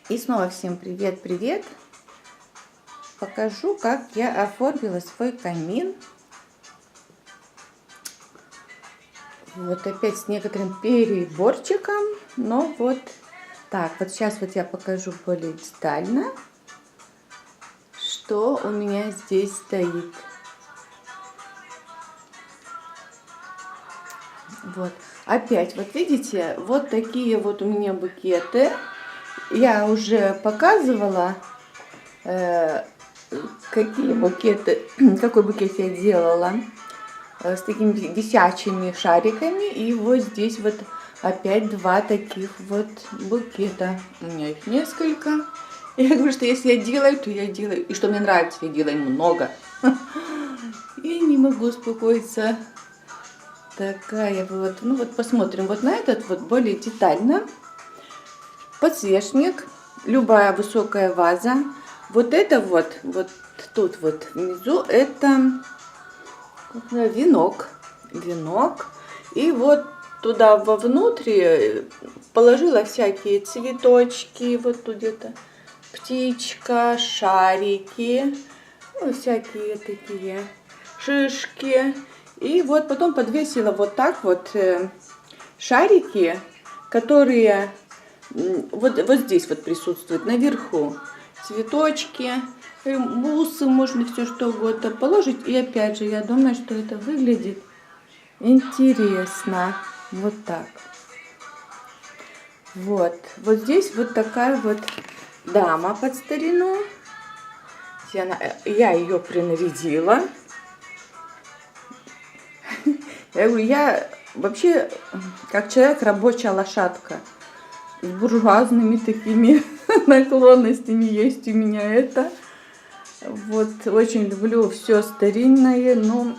И снова всем привет-привет! Покажу, как я оформила свой камин. Вот опять с некоторым переборчиком, но вот так. Вот сейчас вот я покажу более детально, что у меня здесь стоит. Вот. Опять, вот видите, вот такие вот у меня букеты. Я уже показывала, какие букеты, какой букет я делала с такими висячими шариками. И вот здесь вот опять два таких вот букета. У меня их несколько. Я говорю, что если я делаю, то я делаю. И что мне нравится, я делаю много. И не могу успокоиться. Такая вот. Ну вот посмотрим вот на этот вот более детально. Подсвечник, любая высокая ваза. Вот это вот тут вот внизу, это венок. И вот туда вовнутрь положила всякие цветочки. Вот тут где-то птичка, шарики, ну, всякие такие шишки. И вот потом подвесила вот так вот шарики, которые вот здесь вот присутствуют, наверху. Цветочки, бусы, можно все что угодно положить. И опять же, я думаю, что это выглядит интересно. Вот так. Вот здесь вот такая вот дама под старину. Я ее принарядила. Я говорю, я вообще как человек рабочая лошадка. С буржуазными такими наклонностями есть у меня это. Вот очень люблю все старинное, но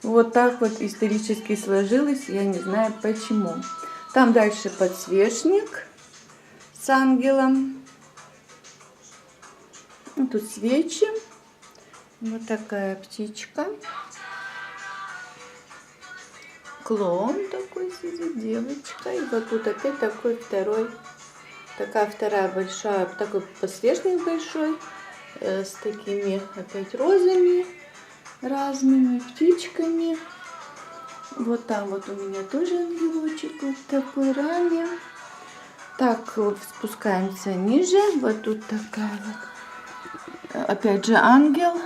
вот так вот исторически сложилось, я не знаю почему. Там дальше подсвечник с ангелом. Тут свечи. Вот такая птичка. Клоун такой сидит, девочка. И вот тут опять такой вторая большая, такой подсвечник большой, с такими опять розами разными, птичками. Вот там вот у меня тоже ангелочек вот такой ранее. Так, вот спускаемся ниже. Вот тут такая вот, опять же, ангел.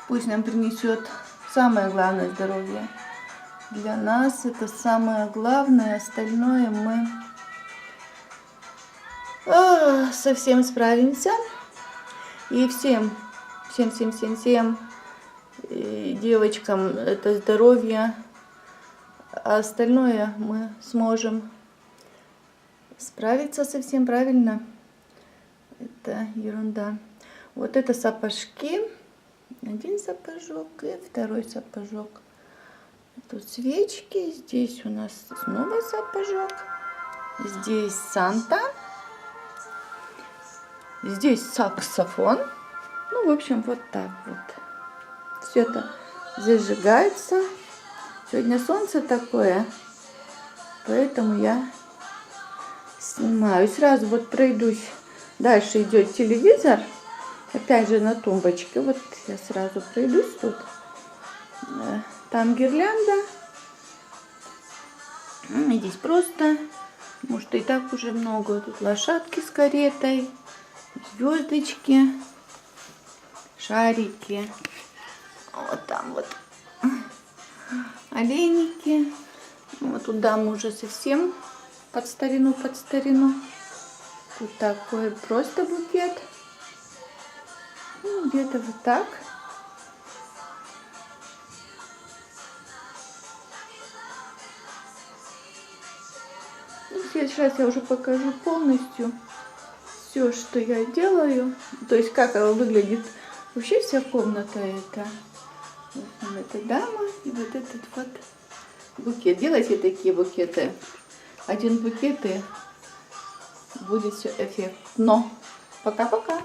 Пусть нам принесет самое главное здоровье. Для нас это самое главное, остальное мы совсем справимся. И всем девочкам это здоровье, а остальное мы сможем справиться совсем правильно. Это ерунда. Вот это сапожки. Один сапожок и второй сапожок. Тут свечки, здесь у нас снова сапожок, здесь Санта, здесь саксофон. Ну, в общем, вот так вот. Все это зажигается. Сегодня солнце такое, поэтому я снимаю. Сразу вот пройдусь. Дальше идет телевизор, опять же на тумбочке. Вот я сразу пройдусь тут. Там гирлянда. Здесь просто, может, и так уже много. Тут лошадки с каретой, звездочки, шарики. Вот там вот оленики. Вот туда мы уже совсем под старину. Тут такой просто букет. Ну, где-то вот так. Сейчас я уже покажу полностью все, что я делаю. То есть, как она выглядит вообще вся комната эта. Вот эта дама и вот этот вот букет. Делайте такие букеты. Один букет и будет все эффектно. Пока-пока.